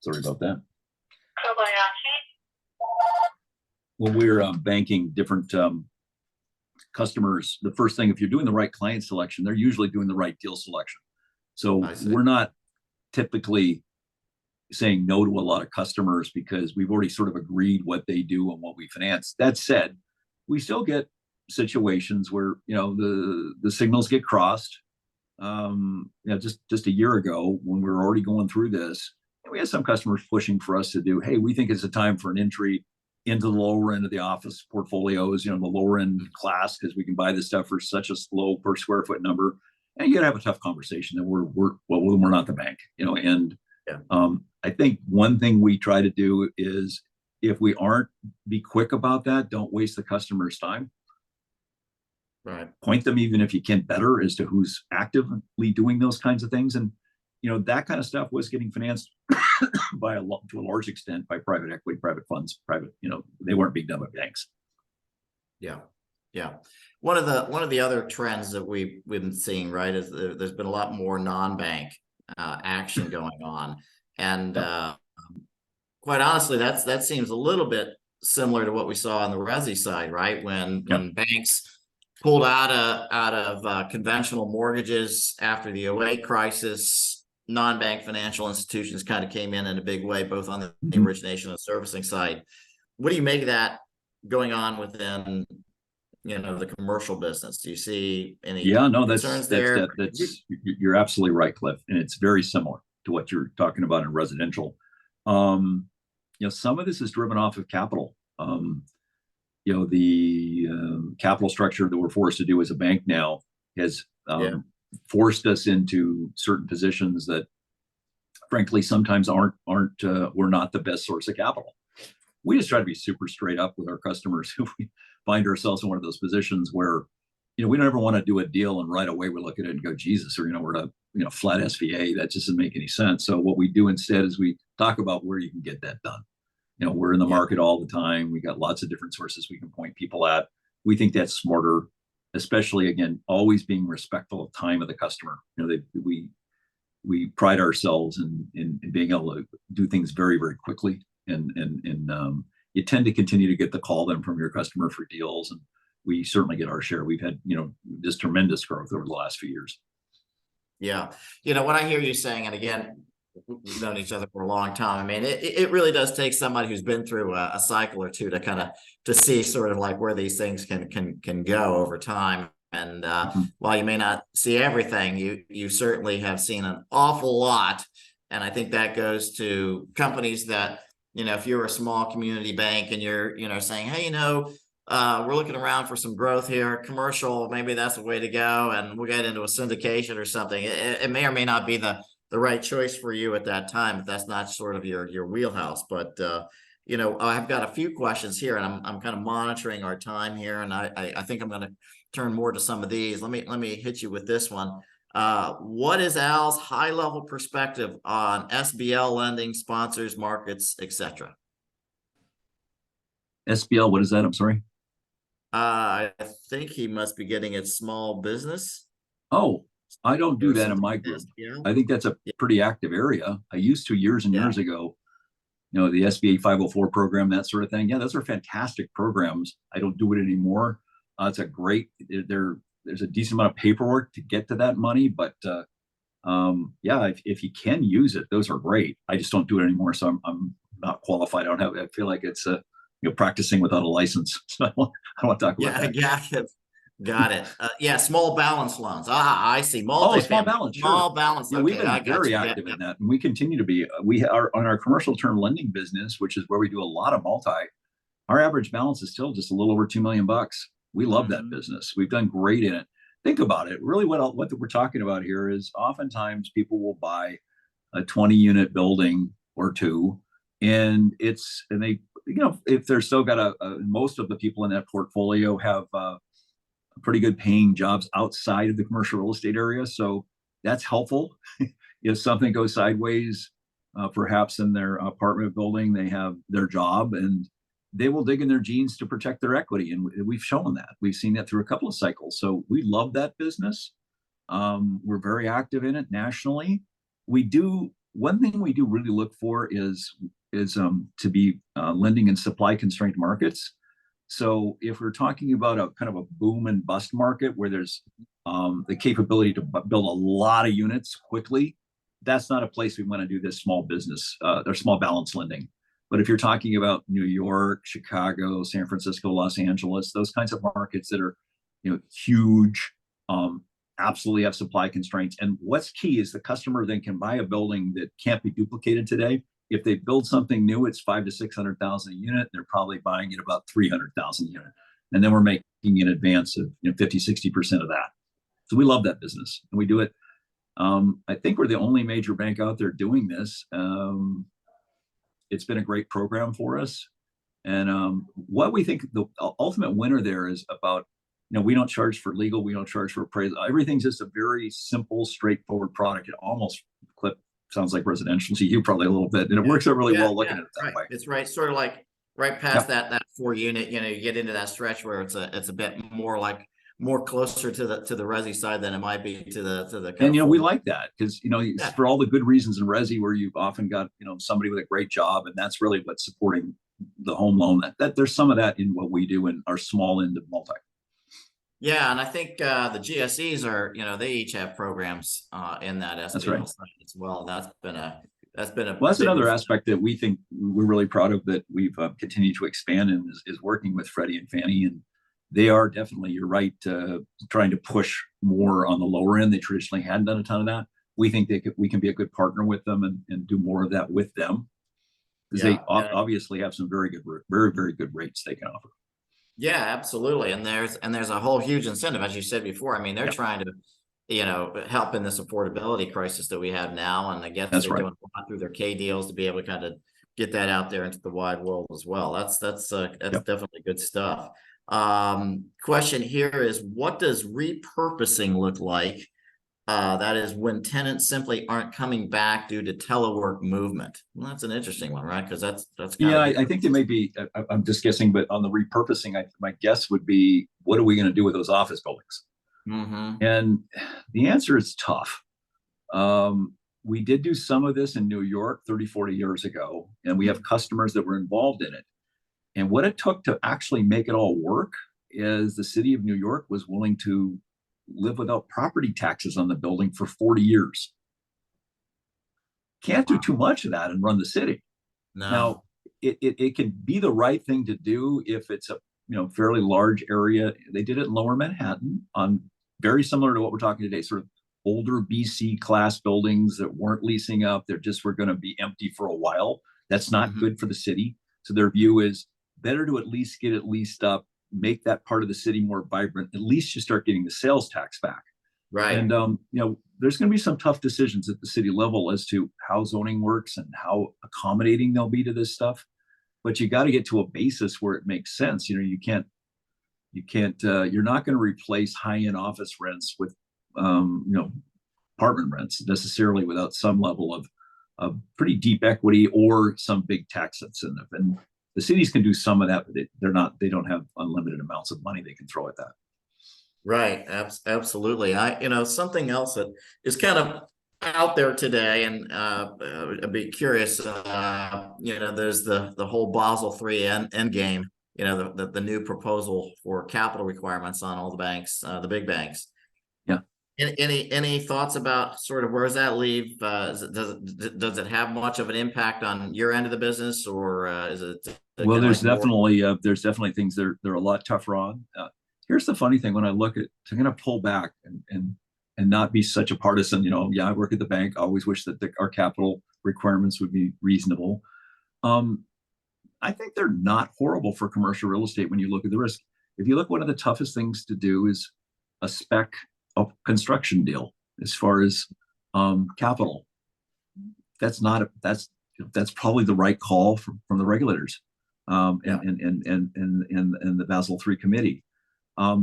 sorry about that. When we're banking different customers, the first thing, if you're doing the right client selection, they're usually doing the right deal selection. So we're not typically saying no to a lot of customers because we've already sort of agreed what they do and what we finance. That said, we still get situations where, you know, the signals get crossed. You know, just a year ago when we were already going through this, we had some customers pushing for us to do, hey, we think it's a time for an entry into the lower end of the office portfolios, you know, the lower end class, because we can buy this stuff for such a low per square foot number. And you gotta have a tough conversation that we're not the bank, you know. And I think one thing we try to do is, if we aren't, be quick about that. Don't waste the customer's time. Right. Point them, even if you can, better as to who's actively doing those kinds of things. And, you know, that kind of stuff was getting financed to a large extent by private equity, private funds, you know, they weren't being done by banks. Yeah. Yeah. One of the other trends that we've been seeing, right, is there's been a lot more non-bank action going on. And quite honestly, that seems a little bit similar to what we saw on the resi side, right? When banks pulled out of conventional mortgages after the 2008 crisis, non-bank financial institutions kind of came in a big way, both on the origination and servicing side. What do you make of that going on within, you know, the commercial business? Do you see any concerns there? You're absolutely right, Cliff. And it's very similar to what you're talking about in residential. You know, some of this is driven off of capital. You know, the capital structure that we're forced to do as a bank now has forced us into certain positions that, frankly, sometimes we're not the best source of capital. We just try to be super straight up with our customers if we find ourselves in one of those positions where, you know, we don't ever want to do a deal and right away we look at it and go, Jesus, or, you know, we're a, you know, flat SVA. That just doesn't make any sense. So what we do instead is we talk about where you can get that done. You know, we're in the market all the time. We got lots of different sources we can point people at. We think that's smarter, especially, again, always being respectful of time of the customer. You know, we pride ourselves in being able to do things very, very quickly. And you tend to continue to get the call then from your customer for deals. And we certainly get our share. We've had, you know, this tremendous growth over the last few years. Yeah. You know, what I hear you saying, and again, we've known each other for a long time. I mean, it really does take somebody who's been through a cycle or two to see sort of like where these things can go over time. And while you may not see everything, you certainly have seen an awful lot. And I think that goes to companies that, you know, if you're a small community bank and you're, you know, saying, hey, you know, we're looking around for some growth here, commercial, maybe that's the way to go, and we'll get into a syndication or something. It may or may not be the right choice for you at that time, if that's not sort of your wheelhouse. But you know, I've got a few questions here, and I'm kind of monitoring our time here, and I think I'm going to turn more to some of these. Let me hit you with this one. What is Al's high level perspective on SBL lending, sponsors, markets, etc.? SBL, what is that? I'm sorry. I think he must be getting at small business. Oh, I don't do that in my group. I think that's a pretty active area. I used to years and years ago, you know, the SBA 504 program, that sort of thing. Yeah, those are fantastic programs. I don't do it anymore. It's a great, there's a decent amount of paperwork to get to that money, but yeah, if you can use it, those are great. I just don't do it anymore. So I'm not qualified. I feel like it's you know, practicing without a license. So I don't want to talk about that. Yeah, got it. Yeah, small balance loans. I see. Small balance. Small balance. Yeah, we've been very active in that, and we continue to be. We are on our commercial term lending business, which is where we do a lot of multi. Our average balance is still just a little over $2 million. We love that business. We've done great in it. Think about it. Really, what we're talking about here is oftentimes people will buy a 20-unit building or two, and they, you know, if they're still got most of the people in that portfolio have pretty good paying jobs outside of the commercial real estate area. So that's helpful. If something goes sideways, perhaps in their apartment building, they have their job, and they will dig in their jeans to protect their equity. And we've shown that. We've seen that through a couple of cycles. So we love that business. We're very active in it nationally. One thing we do really look for is to be lending in supply constrained markets. So if we're talking about a kind of a boom and bust market where there's the capability to build a lot of units quickly, that's not a place we want to do this small business or small balance lending. But if you're talking about New York, Chicago, San Francisco, Los Angeles, those kinds of markets that are, huge, absolutely have supply constraints. And what's key is the customer then can buy a building that can't be duplicated today. If they build something new, it's 500,000 to 600,000 a unit. They're probably buying it about 300,000 a unit, and then we're making an advance of 50-60% of that. So we love that business, and we do it. I think we're the only major bank out there doing this. It's been a great program for us, and what we think the ultimate winner there is about. We don't charge for legal, we don't charge for appraisal. Everything's just a very simple, straightforward product. It almost sounds like residential to you probably a little bit, and it works out really well looking at it that way. It's right, sort of like right past that 4-unit. You get into that stretch where it's a bit more closer to the resi side than it might be to the. And we like that because for all the good reasons in resi where you've often got somebody with a great job, and that's really what's supporting the home loan. That there's some of that in what we do in our small end of multi. Yeah, and I think the GSEs are, they each have programs in that SBL side as well. That's been a. Well, that's another aspect that we think we're really proud of that we've continued to expand in is working with Freddie and Fannie, and they are definitely, you're right, trying to push more on the lower end. They traditionally hadn't done a ton of that. We think we can be a good partner with them and do more of that with them because they obviously have some very very good rates they can offer. Yeah, absolutely. And there's a whole huge incentive, as you said before. I mean, they're trying to, help in this affordability crisis that we have now. And I guess they're doing a lot through their K deals to be able to kind of get that out there into the wide world as well. That's definitely good stuff. Question here is, what does repurposing look like? That is when tenants simply aren't coming back due to telework movement. Well, that's an interesting one, right? Because that's I think there may be. I'm just guessing, but on the repurposing, my guess would be, what are we going to do with those office buildings? Mm-hmm. And the answer is tough. We did do some of this in New York 30-40 years ago, and we have customers that were involved in it. And what it took to actually make it all work is the city of New York was willing to live without property taxes on the building for 40 years. Can't do too much of that and run the city. No. Now, it can be the right thing to do if it's a fairly large area. They did it in Lower Manhattan on very similar to what we're talking today, sort of older BC class buildings that weren't leasing up. They're just were going to be empty for a while. That's not good for the city. So their view is better to at least get it leased up, make that part of the city more vibrant. At least you start getting the sales tax back. Right. And there's going to be some tough decisions at the city level as to how zoning works and how accommodating they'll be to this stuff. But you got to get to a basis where it makes sense. You're not going to replace high-end office rents with apartment rents necessarily without some level of pretty deep equity or some big tax incentive. And the cities can do some of that, but they don't have unlimited amounts of money they can throw at that. Right. Absolutely. Something else that is kind of out there today, and I'd be curious, there's the whole Basel III end game, the new proposal for capital requirements on all the banks, the big banks. Yeah. Any thoughts about sort of where does that leave? Does it have much of an impact on your end of the business, or is it? Well, there's definitely things they're a lot tougher on. Here's the funny thing: when I look at, to kind of pull back and not be such a partisan, I work at the bank. I always wish that our capital requirements would be reasonable. I think they're not horrible for commercial real estate when you look at the risk. If you look, one of the toughest things to do is a spec construction deal as far as capital. That's probably the right call from the regulators and the Basel III committee.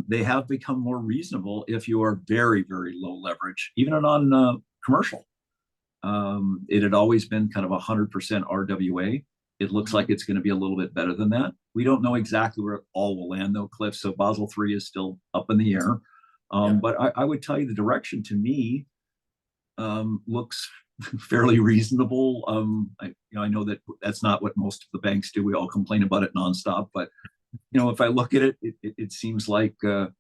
They have become more reasonable if you are very, very low leverage, even on commercial. It had always been kind of 100% RWA. It looks like it's going to be a little bit better than that. We don't know exactly where it all will land, though, Cliff. So Basel III is still up in the air. But I would tell you the direction to me looks fairly reasonable. I know that that's not what most of the banks do. We all complain about it nonstop. But if I look at it, it seems like the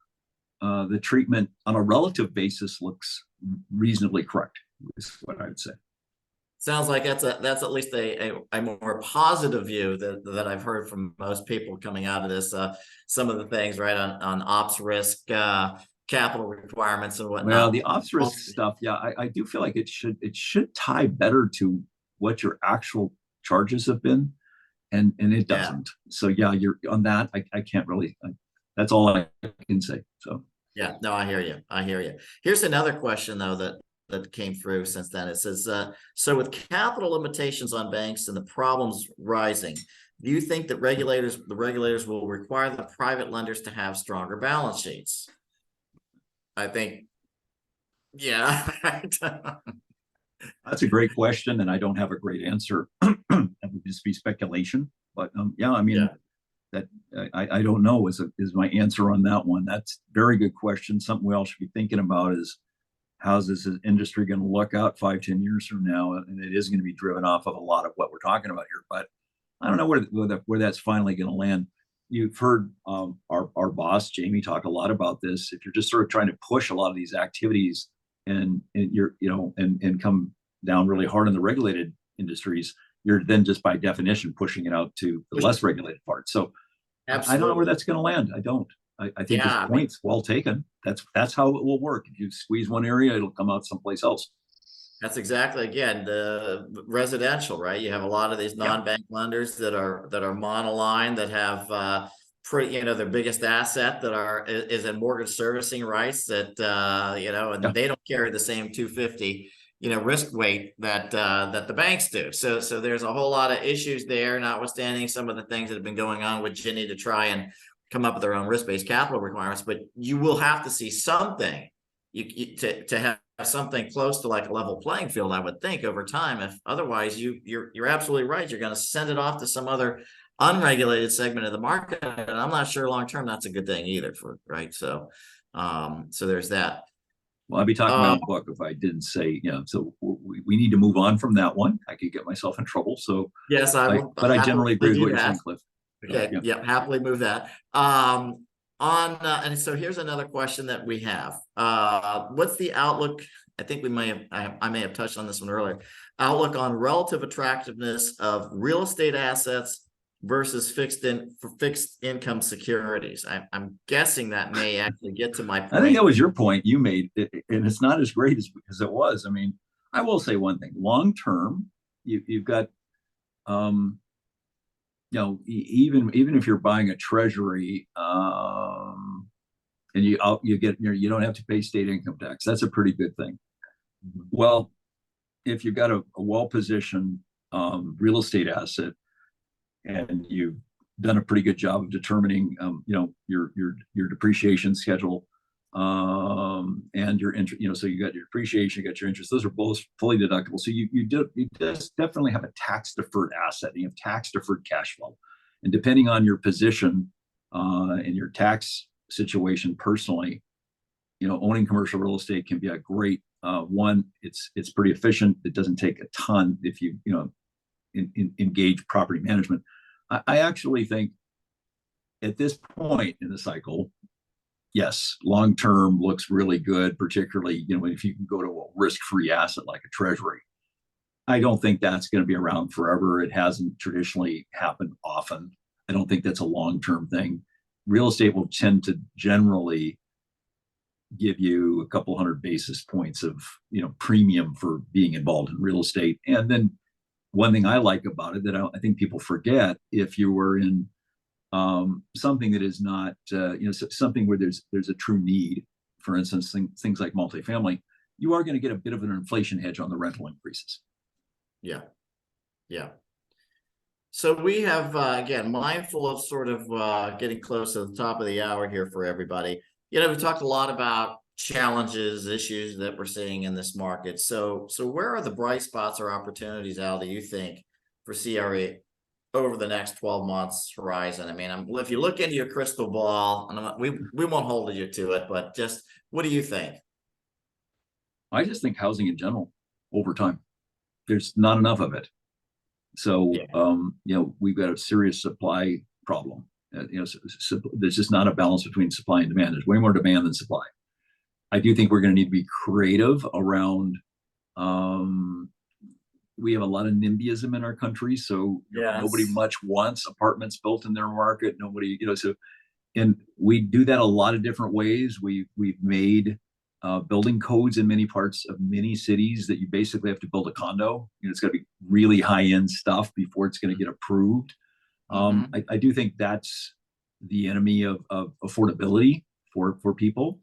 treatment on a relative basis looks reasonably correct, is what I would say. Sounds like that's at least a more positive view that I've heard from most people coming out of this. Some of the things, right, on ops risk, capital requirements and whatnot. Well, the ops risk stuff, yeah, I do feel like it should tie better to what your actual charges have been, and it doesn't. So yeah, you're on that. I can't really. That's all I can say. So yeah, no, I hear you. Here's another question though that came through since then. It says, so with capital limitations on banks and the problems rising, do you think that the regulators will require the private lenders to have stronger balance sheets? I think, yeah. That's a great question, and I don't have a great answer. That would just be speculation. But yeah, I mean, that I don't know is my answer on that one. That's a very good question. Something we all should be thinking about is, how's this industry going to look out 5-10 years from now? And it is going to be driven off of a lot of what we're talking about here. But I don't know where that's finally going to land. You've heard our boss, Jamie, talk a lot about this. If you're just sort of trying to push a lot of these activities and you're, and come down really hard in the regulated industries, you're then just by definition pushing it out to the less regulated part. So I don't know where that's going to land. I don't. I think this point's well taken. That's how it will work. If you squeeze one area, it'll come out someplace else. That's exactly, again, the residential, right? You have a lot of these non-bank lenders that are monoline, that have pretty, their biggest asset is in mortgage servicing rights that and they don't carry the same 250 risk weight that the banks do. So there's a whole lot of issues there, notwithstanding some of the things that have been going on with Ginnie to try and come up with their own risk-based capital requirements. But you will have to see something to have something close to like a level playing field, I would think, over time. If otherwise, you're absolutely right. You're going to send it off to some other unregulated segment of the market, and I'm not sure long term that's a good thing either. So there's that. Well, I'd be talking my own book if I didn't say, so we need to move on from that one. I could get myself in trouble. So yes, but I generally agree with what you're saying, Cliff. Okay, yeah, happily move that. And so here's another question that we have. What's the outlook? I think I may have touched on this one earlier. Outlook on relative attractiveness of real estate assets versus fixed income securities. I'm guessing that may actually get to my point. I think that was your point you made, and it's not as great as it was. I mean, I will say one thing: long term, you've got, even if you're buying a treasury, and you don't have to pay state income tax. That's a pretty good thing. Mm-hmm. Well, if you've got a well-positioned real estate asset, and you've done a pretty good job of determining, your depreciation schedule, and your interest, so you got your depreciation, you got your interest. Those are both fully deductible. So you just definitely have a tax deferred asset. And you have tax deferred cash flow, and depending on your position and your tax situation personally, owning commercial real estate can be a great one. It's pretty efficient. It doesn't take a ton if you engage property management. I actually think at this point in the cycle, yes, long term looks really good, particularly if you can go to a risk-free asset like a treasury. I don't think that's going to be around forever. It hasn't traditionally happened often. I don't think that's a long-term thing. Real estate will tend to generally give you a couple hundred basis points of premium for being involved in real estate. And then one thing I like about it that I think people forget, if you were in something that is not, something where there's a true need, for instance, things like multifamily, you are going to get a bit of an inflation hedge on the rental increases. Yeah. So we have, again, mindful of sort of getting close to the top of the hour here for everybody. We talked a lot about challenges, issues that we're seeing in this market. So where are the bright spots or opportunities, Al, do you think, for CRE over the next 12 months horizon? I mean, if you look into your crystal ball, and we won't hold you to it, but just what do you think? I just think housing in general over time, there's not enough of it. So, we've got a serious supply problem. There's just not a balance between supply and demand. There's way more demand than supply. I do think we're going to need to be creative around, we have a lot of NIMBYism in our country. So nobody much wants apartments built in their market. Nobody, and we do that a lot of different ways. We've made building codes in many parts of many cities that you basically have to build a condo. It's got to be really high-end stuff before it's going to get approved. I do think that's the enemy of affordability for people.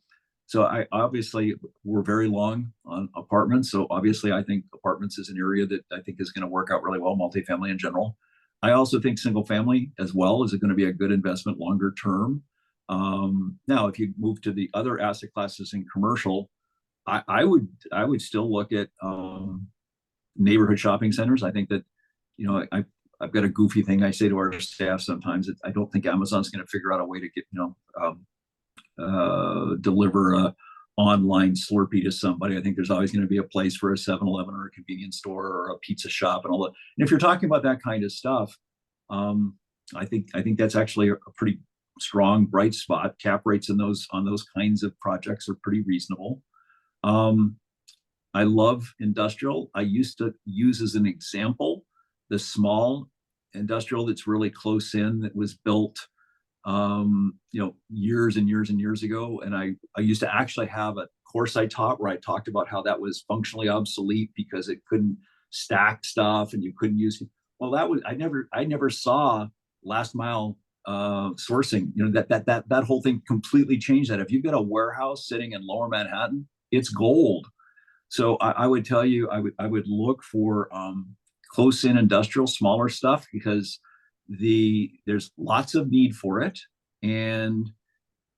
So obviously we're very long on apartments. So obviously I think apartments is an area that I think is going to work out really well, multifamily in general. I also think single family as well is going to be a good investment longer term. Now, if you move to the other asset classes in commercial, I would still look at neighborhood shopping centers. I think that, I've got a goofy thing I say to our staff sometimes. I don't think Amazon's going to figure out a way to get, deliver a online Slurpee to somebody. I think there's always going to be a place for a 7-Eleven or a convenience store or a pizza shop and all that. And if you're talking about that kind of stuff, I think that's actually a pretty strong bright spot. Cap rates on those kinds of projects are pretty reasonable. I love industrial. I used to use as an example the small industrial that's really close in that was built years and years and years ago. And I used to actually have a course I taught where I talked about how that was functionally obsolete because it couldn't stack stuff and you couldn't use it. Well, I never saw last mile sourcing, that whole thing completely changed that. If you've got a warehouse sitting in lower Manhattan, it's gold. So I would tell you, I would look for close in industrial, smaller stuff because there's lots of need for it, and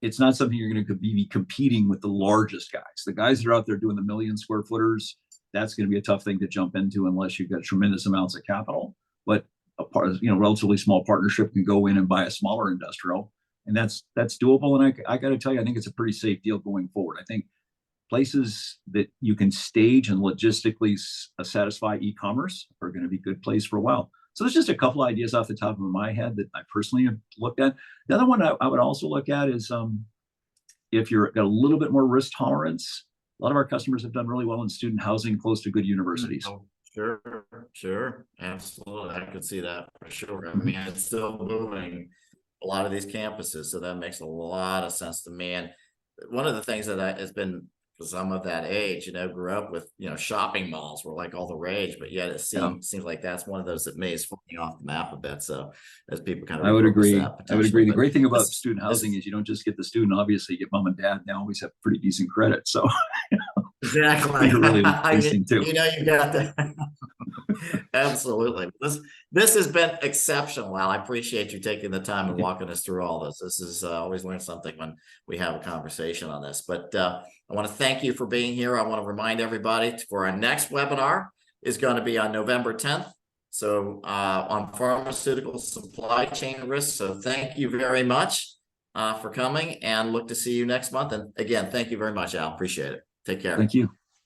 it's not something you're going to be competing with the largest guys. The guys that are out there doing the 1 million square footers, that's going to be a tough thing to jump into unless you've got tremendous amounts of capital. But relatively small partnership can go in and buy a smaller industrial, and that's doable. And I got to tell you, I think it's a pretty safe deal going forward. I think places that you can stage and logistically satisfy e-commerce are going to be a good place for a while. So there's just a couple of ideas off the top of my head that I personally have looked at. The other one I would also look at is if you're got a little bit more risk tolerance. A lot of our customers have done really well in student housing close to good universities. Oh, sure, absolutely. I could see that for sure. I mean, it's still moving a lot of these campuses, so that makes a lot of sense to me. And one of the things that has been, because I'm of that age, grew up with, shopping malls were like all the rage, but yet it seems like that's one of those that may is falling off the map a bit. So as people kind of, I would agree. The great thing about this, student housing is you don't just get the student. Obviously, you get mom and dad. They always have pretty decent credit. So exactly, really interesting too. You got that. Absolutely. This has been exceptional, Al. I appreciate you taking the time and walking us through all this. This is always learn something when we have a conversation on this. But I want to thank you for being here. I want to remind everybody for our next webinar is going to be on November 10th. So on pharmaceutical supply chain risks. So thank you very much for coming, and look to see you next month. And again, thank you very much, Al. Appreciate it. Take care. Thank you.